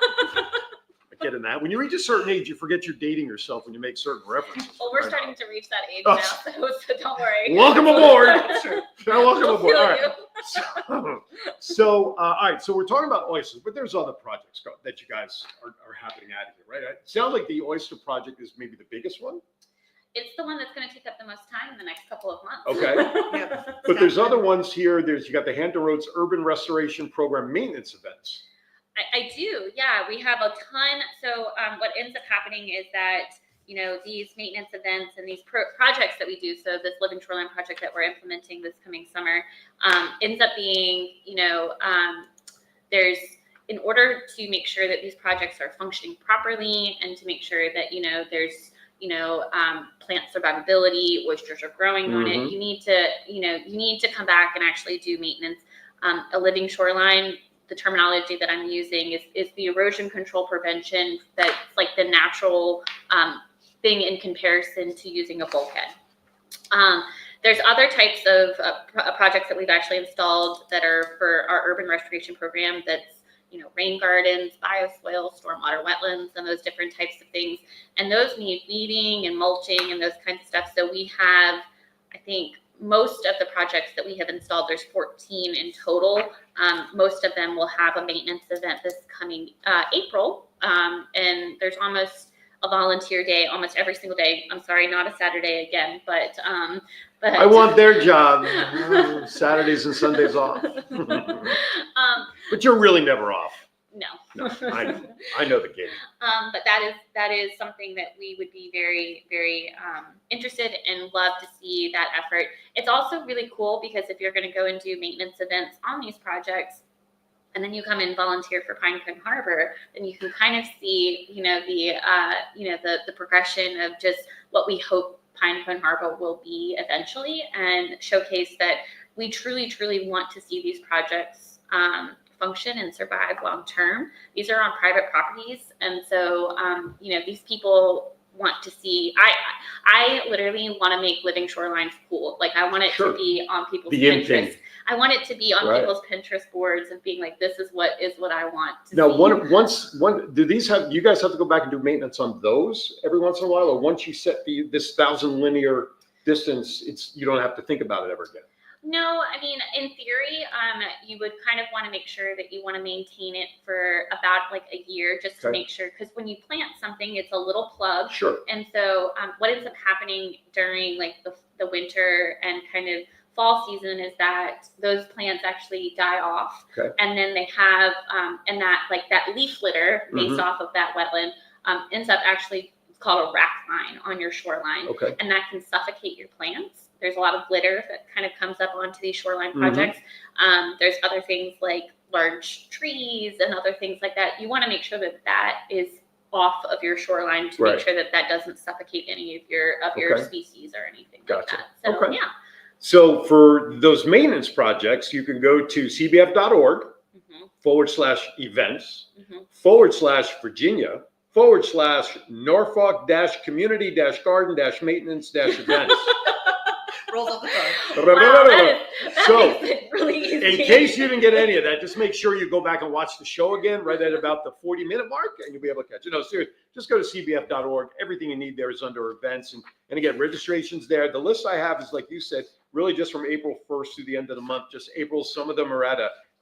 Get in that. When you reach a certain age, you forget you're dating yourself when you make certain references. Well, we're starting to reach that age Oh. now, so don't worry. Welcome aboard. That's true. Welcome We'll aboard. feel All right. you. All right. So we're talking about oysters, but there's other projects that you guys are happening out of here, right? It sounds like the oyster project is maybe the biggest one. It's the one that's going to take up the most time in the next couple of months. Okay. Yeah. But there's other ones here. You got the Hampton Roads Urban Restoration Program maintenance events. I do. Yeah, we have a ton. So what ends up happening is that, these maintenance events and these projects that we do, so this Living Shoreline project that we're implementing this coming summer, ends up being, there's, in order to make sure that these projects are functioning properly and to make sure that, there's, plant survivability, oysters are growing on it, you need to come back and actually do maintenance. A living shoreline, the terminology that I'm using is the erosion control prevention that's like the natural thing in comparison to using a bulkhead. There's other types of projects that we've actually installed that are for our urban restoration program that's, rain gardens, bioswale, stormwater wetlands, and those different types of things. And those need weeding and mulching and those kinds of stuff. So we have, I think, most of the projects that we have installed, there's 14 in total. Most of them will have a maintenance event this coming April. And there's almost a volunteer day almost every single day. I'm sorry, not a Saturday again, but I want their job. Saturdays and Sundays off. But you're really never off. No. No, I know the game. But that is something that we would be very, very interested and love to see that effort. It's also really cool because if you're going to go and do maintenance events on these projects, and then you come and volunteer for Pinecone Harbor, then you can kind of see, the progression of just what we hope Pinecone Harbor will be eventually, and showcase that we truly, truly want to see these projects function and survive long term. These are on private properties, and so these people want to see. I literally want to make living shorelines cool. Like I want it Sure. to be on people's The in Pinterest. thing. I want it to be on Right. people's Pinterest boards and being like, this is what I want to Now, see. do these have, you guys have to go back and do maintenance on those every once in a while, or once you set this 1,000 linear distance, you don't have to think about it ever again? No, I mean, in theory, you would kind of want to make sure that you want to maintain it for about like a year, just to Okay. make sure, because when you plant something, it's a little plug. Sure. And so what ends up happening during like the winter and kind of fall season is that those plants actually die off. Okay. And then they have, and that like that leaf litter based Mhm. off of that wetland ends up actually, it's called a rack line on your shoreline. Okay. And that can suffocate your plants. There's a lot of litter that kind of comes up onto these shoreline Mhm. projects. There's other things like large trees and other things like that. You want to make sure that that is off of your shoreline to Right. make sure that that doesn't suffocate any of your Okay. species or anything Gotcha. like that. So Okay. yeah. So for those maintenance projects, you can go to cbf.org Mhm, /events mhm. /Virginia /Norfolk community garden maintenance events. Rolls off the tongue. Wow, that So, makes it really easy. In case you didn't get any of that, just make sure you go back and watch the show again right at about the 40-minute mark, and you'll be able to catch it. No, seriously, just go to cbf.org. Everything you need there is under events. And again, registrations there. The list I have is, like you said, really just from April 1st through the end of the month, just April. Some of them are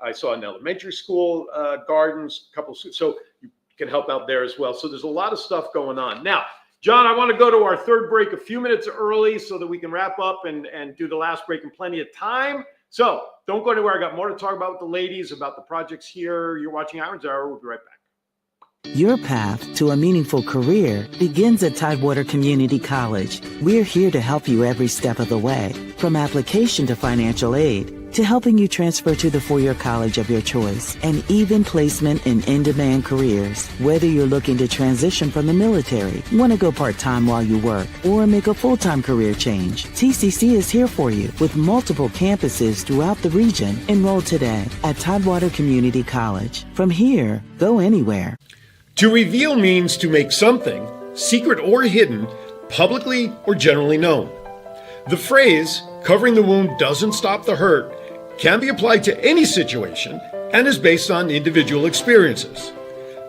I saw an elementary school gardens, a couple, so you can help out there as well. So there's a lot of stuff going on. Now, John, I want to go to our third break a few minutes early so that we can wrap up and do the last break in plenty of time. So don't go anywhere. I got more to talk about with the ladies, about the projects here. You're watching Aaron's Hour. We'll be right back. Your path to a meaningful career begins at Tidewater Community College. We're here to help you every step of the way, from application to financial aid, to helping you transfer to the four-year college of your choice, and even placement in in-demand careers. Whether you're looking to transition from the military, want to go part-time while you work, or make a full-time career change, TCC is here for you with multiple campuses throughout the region. Enroll today at Tidewater Community College. From here, go anywhere. To reveal means to make something, secret or hidden, publicly or generally known. The phrase, covering the wound doesn't stop the hurt, can be applied to any situation and is based on individual experiences.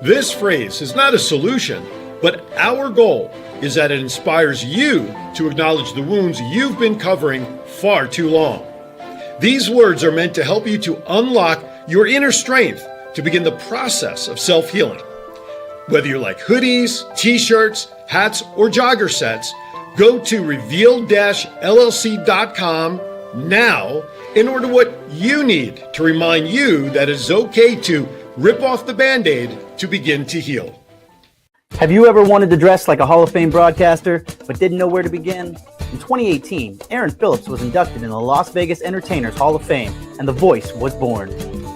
This phrase is not a solution, but our goal is that it inspires you to acknowledge the wounds you've been covering far too long. These words are meant to help you to unlock your inner strength to begin the process of self-healing. Whether you like hoodies, t-shirts, hats, or jogger sets, go to reveal-llc.com now and order what you need to remind you that it's okay to rip off the Band-Aid to begin to heal. Have you ever wanted to dress like a Hall of Fame broadcaster, but didn't know where to begin? In 2018, Aaron Phillips was inducted in the Las Vegas Entertainers Hall of Fame, and The Voice was born.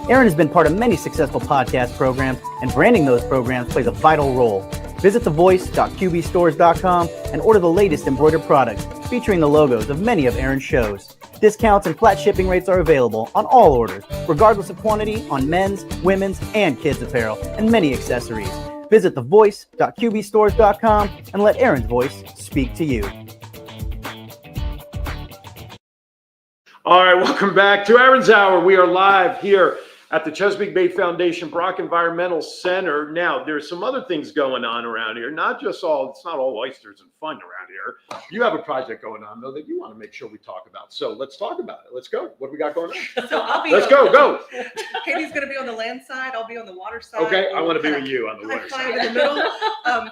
Aaron has been part of many successful podcast programs, and branding those programs plays a vital role. Visit thevoice.qbstores.com and order the latest embroidered products featuring the logos of many of Aaron's shows. Discounts and flat shipping rates are available on all orders, regardless of quantity, on men's, women's, and kids' apparel, and many accessories. Visit thevoice.qbstores.com and let Aaron's voice speak to you. All right, welcome back to Aaron's Hour. We are live here at the Chesapeake Bay Foundation Brock Environmental Center. Now, there's some other things going on around here. It's not all oysters and fun around here. You have a project going on, though, that you want to make sure we talk about. So let's talk about it. Let's go. What do we got going on? So I'll be Let's go. Katie's going to be on the land side. I'll be on the water side. Okay, I want to be We'll with you on the water high side. five in the middle.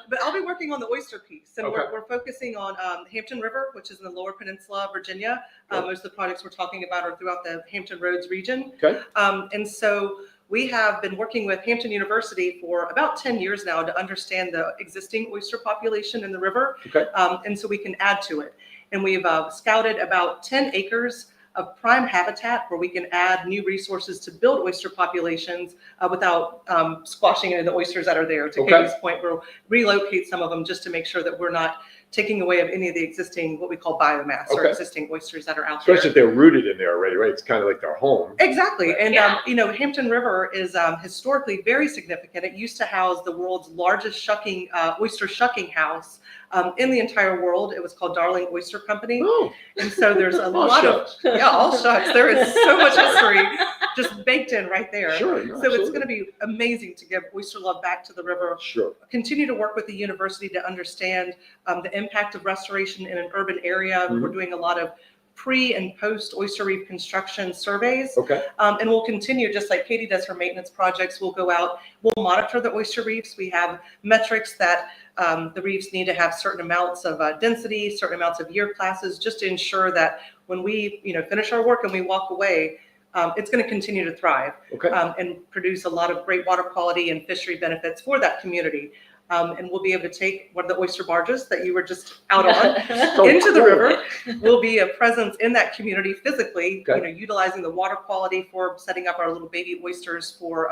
But I'll be working on the oyster piece. And Okay. we're focusing on Hampton River, which is in the lower peninsula of Virginia. Most of the projects we're talking about are throughout the Hampton Roads region. Okay. And so we have been working with Hampton University for about 10 years now to understand the existing oyster population in the river. Okay. And so we can add to it. And we've scouted about 10 acres of prime habitat where we can add new resources to build oyster populations without squashing any of the oysters that are there. To Okay. Katie's point, we'll relocate some of them just to make sure that we're not taking away of any of the existing, what we call biomass or Okay. existing oysters that are out Especially there. if they're rooted in there already, right? It's kind of like their home. Exactly. And, Yeah. Hampton River is historically very significant. It used to house the world's largest oyster shucking house in the entire world. It was called Darling Oyster Company. Oh, And so there's a all lot of, shucks. all shucks. There is so much history just baked in right there. Sure. So it's going to be amazing to give oyster love back to the river. Sure. Continue to work with the university to understand the impact of restoration in an urban area. Mhm. We're doing a lot of pre and post oyster reef construction surveys. Okay. And we'll continue, just like Katie does her maintenance projects, we'll go out, we'll monitor the oyster reefs. We have metrics that the reefs need to have certain amounts of density, certain amounts of year classes, just to ensure that when we finish our work and we walk away, it's going to continue to thrive Okay. and produce a lot of great water quality and fishery benefits for that community. And we'll be able to take one of the oyster barges that you were just out on So into the cool. river. We'll be a presence in that community physically, Okay. utilizing the water quality for setting up our little baby oysters for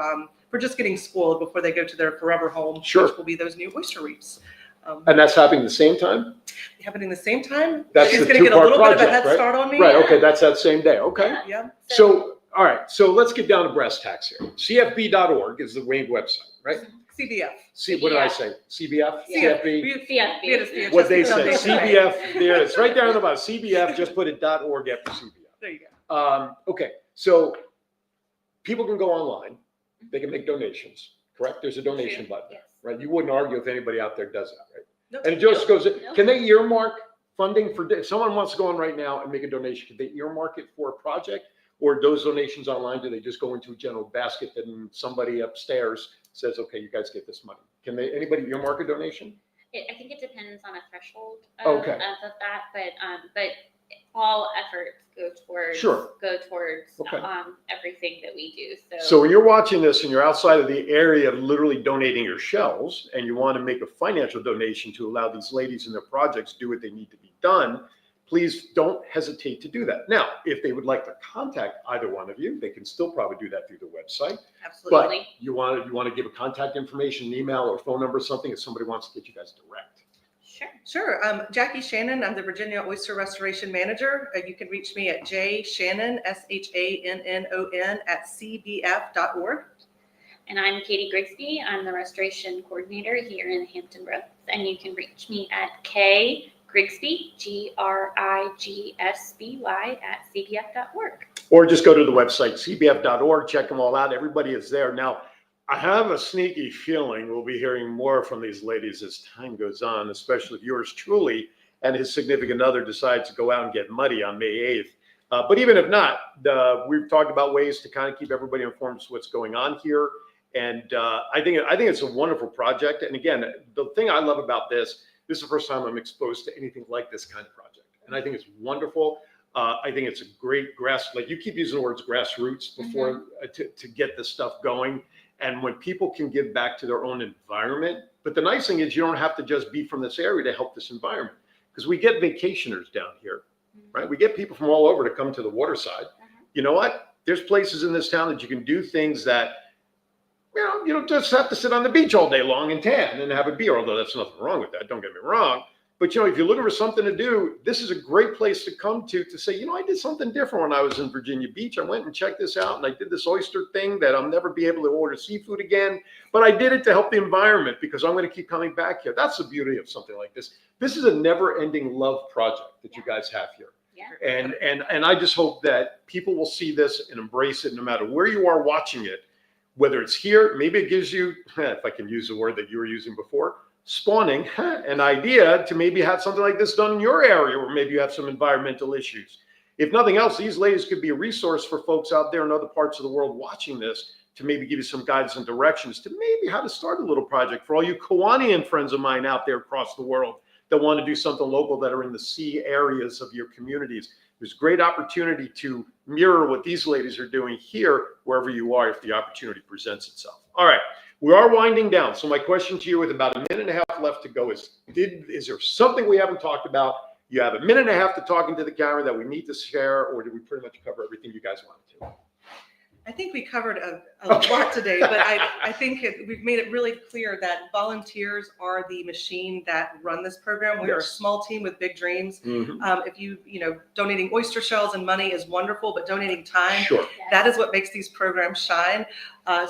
for just getting spoiled before they go to their forever home, Sure. which will be those new oyster reefs. And that's happening at the same time? Happening the same time. That's It's the going to get a two-part little bit of a project, head right? start on me. Right, okay, that's that same day, okay. Yeah. So, all right, so let's get down to brass tacks here. CFB.org is the Wayne website, right? CBF. See, what did I say? CBF? Yeah. CFB? CFB. What they say, Foundation. CBF, there, it's right there on the bottom, CBF, just put it .org after CBF. There you go. Okay, so people can go online, they can make donations, correct? There's a donation button, Yes. right? You wouldn't argue if anybody out there does that, right? Nope. And it just goes, Nope. can they earmark funding for, if someone wants to go on right now and make a donation, can they earmark it for a project? Or those donations online, do they just go into a general basket and somebody upstairs says, okay, you guys get this money? Can they, anybody earmark a donation? I think it depends on a threshold Okay. of that, but all efforts go towards Sure. Okay. everything that we do. So when you're watching this and you're outside of the area of literally donating your shells and you want to make a financial donation to allow these ladies and their projects do what they need to be done, please don't hesitate to do that. Now, if they would like to contact either one of you, they can still probably do that through the website. Absolutely. But you want to give a contact information, an email or phone number or something if somebody wants to get you guys direct. Sure. Jackie Shannon, I'm the Virginia Oyster Restoration Manager. You can reach me at jshannon, SHANNON, at cbf.org. And I'm Katie Grigsby. I'm the restoration coordinator here in Hampton Roads. And you can reach me at Grigsby, GRIGSBY @cbf.org. Or just go to the website, cbf.org, check them all out. Everybody is there. Now, I have a sneaky feeling we'll be hearing more from these ladies as time goes on, especially if yours truly and his significant other decides to go out and get muddy on May 8th. But even if not, we've talked about ways to kind of keep everybody informed of what's going on here. And I think it's a wonderful project. And again, the thing I love about this is the first time I'm exposed to anything like this kind of project. And I think it's wonderful. I think it's a great like you keep using the words grassroots before to get this stuff going. And when people can give back to their own environment, but the nice thing is you don't have to just be from this area to help this environment, because we get vacationers down here, right? We get people from all over to come to the waterside. You know what? There's places in this town that you can do things that, you don't just have to sit on the beach all day long and tan and have a beer, although that's nothing wrong with that. Don't get me wrong. But, if you're looking for something to do, this is a great place to come to say, I did something different when I was in Virginia Beach. I went and checked this out and I did this oyster thing that I'll never be able to order seafood again. But I did it to help the environment because I'm going to keep coming back here. That's the beauty of something like this. This is a never ending love project that you guys have here. Yeah. And I just hope that people will see this and embrace it no matter where you are watching it, whether it's here, maybe it gives you, if I can use the word that you were using before, spawning an idea to maybe have something like this done in your area where maybe you have some environmental issues. If nothing else, these ladies could be a resource for folks out there in other parts of the world watching this to maybe give you some guidance and directions to maybe how to start a little project for all you Kiwanian friends of mine out there across the world that want to do something local that are in the sea areas of your communities. There's great opportunity to mirror what these ladies are doing here, wherever you are, if the opportunity presents itself. All right. We are winding down. So my question to you with about a minute and a half left to go is there something we haven't talked about? You have a minute and a half to talk into the camera that we need to share, or did we pretty much cover everything you guys wanted to? I think we covered a lot today, but I think we've made it really clear that volunteers are the machine that run this program. We are a Yes. small team with big dreams. Mhm. If donating oyster shells and money is wonderful, but donating time, Sure. that is what makes these programs shine.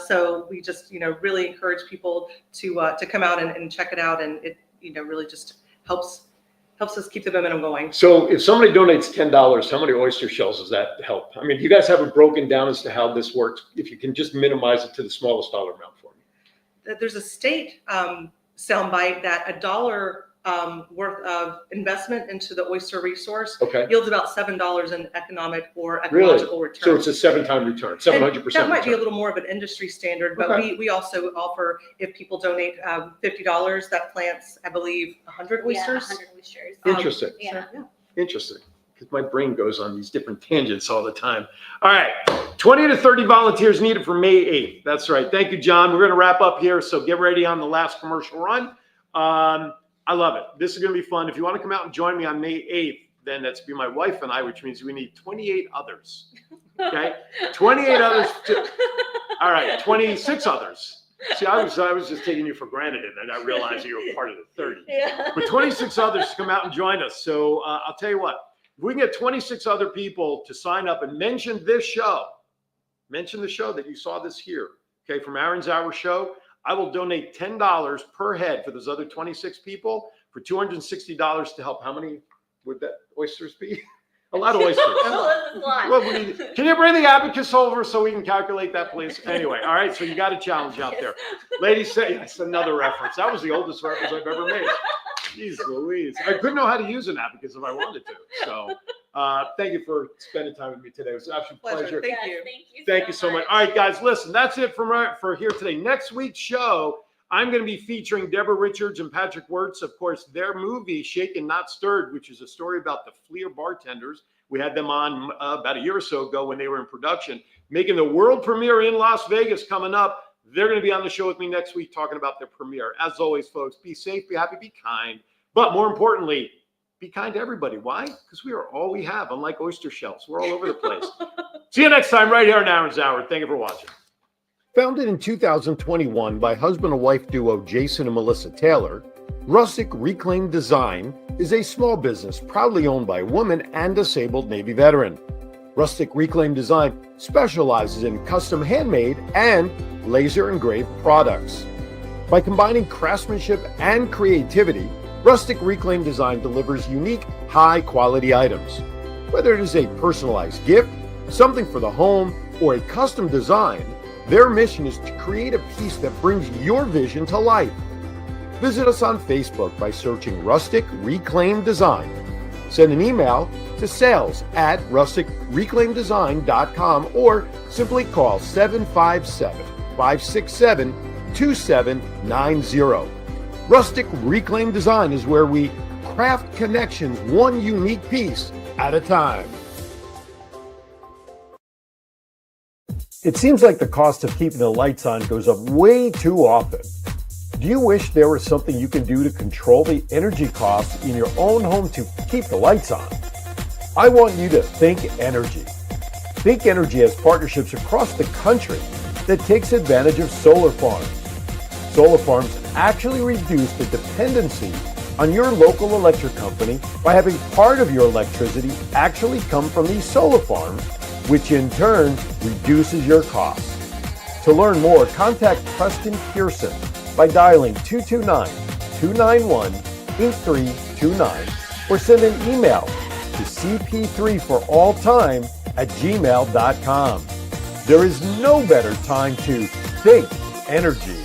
So we just, really encourage people to come out and check it out. And it, really just helps us keep the momentum going. So if somebody donates $10, how many oyster shells does that help? I mean, you guys have it broken down as to how this works. If you can just minimize it to the smallest dollar amount for me. There's a state soundbite that $1 worth of investment into the oyster resource Okay. yields about $7 in economic or Really? ecological return. So it's a 7-time return, 700% That might be a return. little more of an industry standard, but Okay. we also offer, if people donate $50, that plants, I believe, 100 oysters. 100 oysters. Interesting. So, Yeah. Interesting. Because my brain goes on these different tangents all the time. All right. 20 to 30 volunteers needed for May 8th. That's right. Thank you, John. We're going to wrap up here. So get ready on the last commercial run. I love it. This is going to be fun. If you want to come out and join me on May 8th, then that's be my wife and I, which means we need 28 others. Okay? 28 others. All right, 26 others. See, I was just taking you for granted, and then I realized you were part of the 30. Yeah. But 26 others to come out and join us. So I'll tell you what, if we can get 26 other people to sign up and mention this show, mention the show that you saw this here, okay, from Aaron's Hour Show, I will donate $10 per head for those other 26 people for $260 to help. How many would that oysters be? A lot of oysters. That's a lot. Well, can you bring the abacus over so we can calculate that, please? Anyway, all right, so you got a challenge out there. Ladies say, that's another reference. That was the oldest reference I've ever made. Jeez Louise. I couldn't know how to use an abacus if I wanted to. So thank you for spending time with me today. It was an absolute pleasure. Thank Yes, you. Thank you so much. All right, guys, listen, that's it for here today. Next week's show, I'm going to be featuring Deborah Richards and Patrick Wirtz. Of course, their movie, Shaken Not Stirred, which is a story about the Fleer bartenders. We had them on about a year or so ago when they were in production, making the world premiere in Las Vegas coming up. They're going to be on the show with me next week talking about their premiere. As always, folks, be safe, be happy, be kind. But more importantly, be kind to everybody. Why? Because we are all we have, unlike oyster shells. We're all over the place. See you next time right here on Aaron's Hour. Thank you for watching. Founded in 2021 by husband and wife duo Jason and Melissa Taylor, Rustic Reclaimed Design is a small business proudly owned by a woman and disabled Navy veteran. Rustic Reclaimed Design specializes in custom handmade and laser engraved products. By combining craftsmanship and creativity, Rustic Reclaimed Design delivers unique, high-quality items. Whether it is a personalized gift, something for the home, or a custom design, their mission is to create a piece that brings your vision to life. Visit us on Facebook by searching Rustic Reclaimed Design. Send an email to sales@rusticreclaimdesign.com or simply call 757-567-2790. Rustic Reclaimed Design is where we craft connections one unique piece at a time. It seems like the cost of keeping the lights on goes up way too often. Do you wish there was something you can do to control the energy costs in your own home to keep the lights on? I want you to Think Energy. Think Energy has partnerships across the country that takes advantage of solar farms. Solar farms actually reduce the dependency on your local electric company by having part of your electricity actually come from these solar farms, which in turn reduces your costs. To learn more, contact Preston Pearson by dialing 229-291-8329 or send an email to cp3foralltime@gmail.com. There is no better time to think energy.